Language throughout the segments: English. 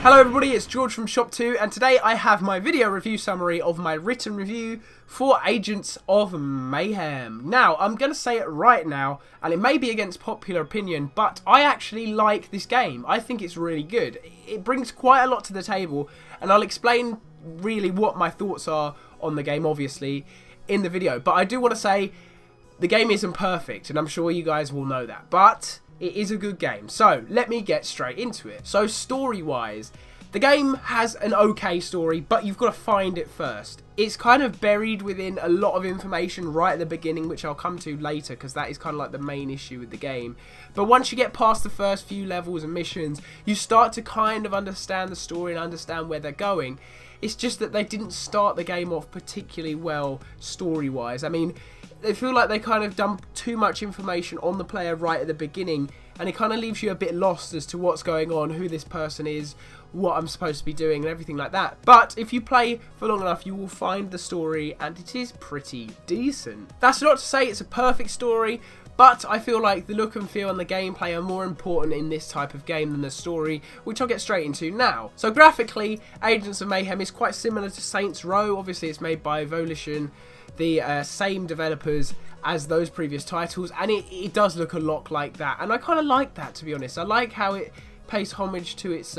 Hello everybody, it's George from ShopTo, and today I have my video review summary of my written review for Agents of Mayhem. Now, I'm going to say it right now, and it may be against popular opinion, but I actually like this game. I think it's really good. It brings quite a lot to the table, and I'll explain really what my thoughts are on the game, obviously, in the video. But I do want to say, the game isn't perfect, and I'm sure you guys will know that, but it is a good game. So let me get straight into it. So story wise, the game has an okay story, but you've got to find it first. It's kind of buried within a lot of information right at the beginning, which I'll come to later, because that is kind of like the main issue with the game. But once you get past the first few levels and missions, you start to kind of understand the story and understand where they're going. It's just that they didn't start the game off particularly well story wise. I mean, they feel like they kind of dump too much information on the player right at the beginning, and it kind of leaves you a bit lost as to what's going on, who this person is, what I'm supposed to be doing, and everything like that. But if you play for long enough, you will find the story, and it is pretty decent. That's not to say it's a perfect story, but I feel like the look and feel and the gameplay are more important in this type of game than the story, which I'll get straight into now. So graphically, Agents of Mayhem is quite similar to Saints Row. Obviously, it's made by Volition, the same developers as those previous titles, and it does look a lot like that, and I kind of like that, to be honest. I like how it pays homage to its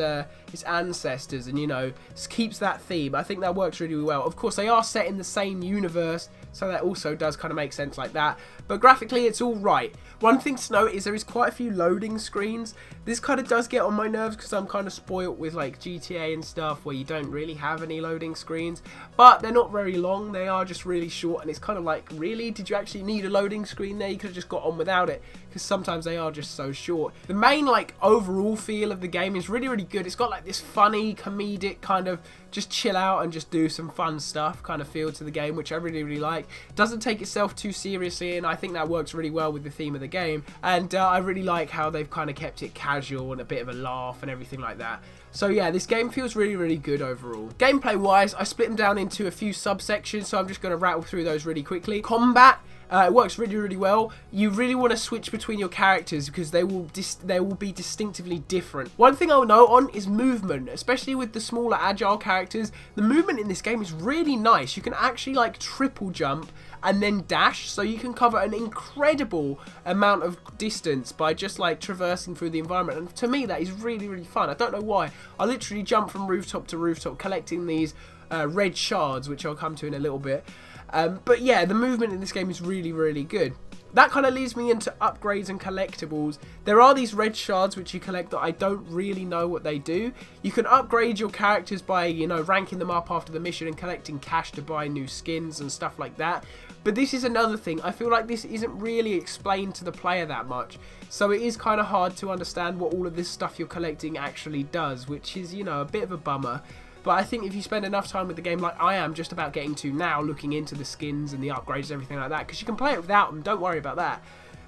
ancestors, and, you know, keeps that theme. I think that works really well. Of course, they are set in the same universe, so that also does kind of make sense like that, but graphically it's all right. One thing to note is there is quite a few loading screens. This kind of does get on my nerves because I'm kind of spoilt with like GTA and stuff where you don't really have any loading screens, but they're not very long. They are just really short, and it's kind of like, really, did you actually need a loading screen there? You could have just got on without it, because sometimes they are just so short. The main like overall feel of the game is really, really good. It's got like this funny comedic kind of just chill out and just do some fun stuff kind of feel to the game, which I really, really like. Doesn't take itself too seriously, and I think that works really well with the theme of the game. And I really like how they've kind of kept it casual and a bit of a laugh and everything like that. So yeah, this game feels really, really good overall. Gameplay wise, I split them down into a few subsections, so I'm just going to rattle through those really quickly. Combat, it works really, really well. You really want to switch between your characters because they will be distinctively different. One thing I'll note on is movement, especially with the smaller agile characters. The movement in this game is really nice. You can actually like triple jump and then dash, so you can cover an incredible amount of distance by just like traversing through the environment, and to me that is really, really fun. I don't know why. I literally jump from rooftop to rooftop collecting these red shards, which I'll come to in a little bit. But yeah, the movement in this game is really, really good. That kind of leads me into upgrades and collectibles. There are these red shards which you collect that I don't really know what they do. You can upgrade your characters by, you know, ranking them up after the mission and collecting cash to buy new skins and stuff like that. But this is another thing. I feel like this isn't really explained to the player that much. So it is kind of hard to understand what all of this stuff you're collecting actually does, which is, you know, a bit of a bummer. But I think if you spend enough time with the game like I am just about getting to now, looking into the skins and the upgrades and everything like that, because you can play it without them, don't worry about that.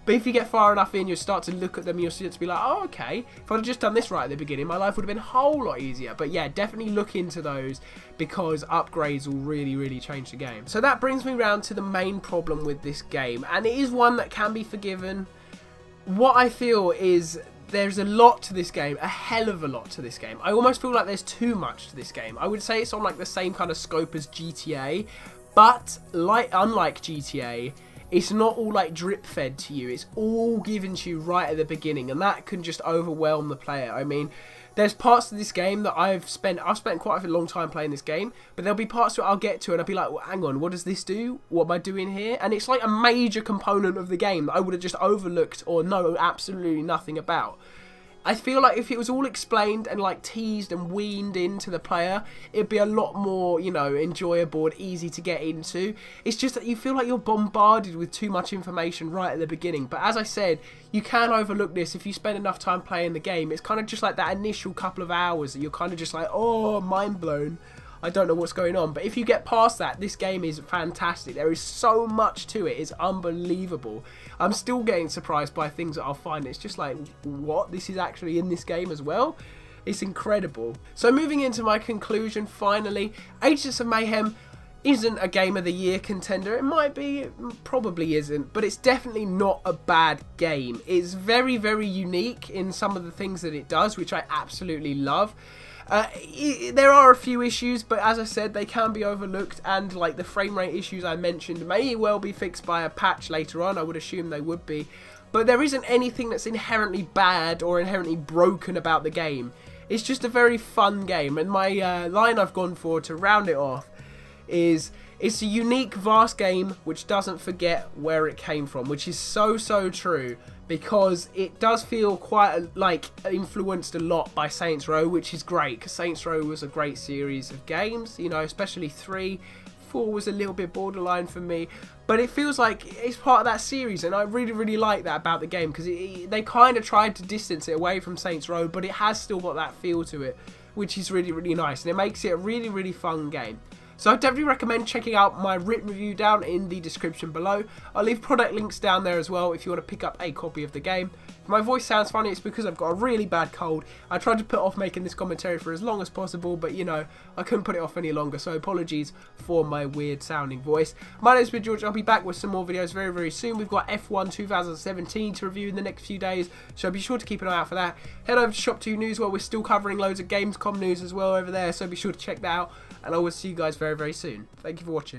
But if you get far enough in, you'll start to look at them, you'll start to be like, oh, okay, if I'd have just done this right at the beginning, my life would have been a whole lot easier. But yeah, definitely look into those, because upgrades will really, really change the game. So that brings me round to the main problem with this game, and it is one that can be forgiven. What I feel is there's a lot to this game, a hell of a lot to this game. I almost feel like there's too much to this game. I would say it's on like the same kind of scope as GTA, but unlike GTA, it's not all like drip fed to you. It's all given to you right at the beginning, and that can just overwhelm the player. I mean, there's parts of this game that I've spent quite a long time playing this game, but there'll be parts that I'll get to and I'll be like, well, hang on, what does this do? What am I doing here? And it's like a major component of the game that I would have just overlooked or know absolutely nothing about. I feel like if it was all explained and like teased and weaned into the player, it'd be a lot more, you know, enjoyable and easy to get into. It's just that you feel like you're bombarded with too much information right at the beginning. But as I said, you can overlook this if you spend enough time playing the game. It's kind of just like that initial couple of hours that you're kind of just like, oh, mind blown. I don't know what's going on. But if you get past that, this game is fantastic. There is so much to it. It's unbelievable. I'm still getting surprised by things that I'll find. It's just like, what? This is actually in this game as well? It's incredible. So moving into my conclusion, finally, Agents of Mayhem isn't a Game of the Year contender. It might be, it probably isn't, but it's definitely not a bad game. It's very, very unique in some of the things that it does, which I absolutely love. There are a few issues, but as I said, they can be overlooked, and like the frame rate issues I mentioned may well be fixed by a patch later on. I would assume they would be, but there isn't anything that's inherently bad or inherently broken about the game. It's just a very fun game, and my line I've gone for to round it off is, it's a unique, vast game which doesn't forget where it came from, which is so true, because it does feel quite like influenced a lot by Saints Row, which is great, because Saints Row was a great series of games, you know, especially 3. 4 was a little bit borderline for me, but it feels like it's part of that series, and I really like that about the game, because they kind of tried to distance it away from Saints Row, but it has still got that feel to it, which is really nice, and it makes it a really fun game. So I definitely recommend checking out my written review down in the description below. I'll leave product links down there as well if you want to pick up a copy of the game. If my voice sounds funny, it's because I've got a really bad cold. I tried to put off making this commentary for as long as possible, but you know, I couldn't put it off any longer, so apologies for my weird sounding voice. My name's been George. I'll be back with some more videos very soon. We've got F1 2017 to review in the next few days, so be sure to keep an eye out for that. Head over to ShopTo News, where we're still covering loads of Gamescom news as well over there, so be sure to check that out, and I will see you guys very soon. Thank you for watching.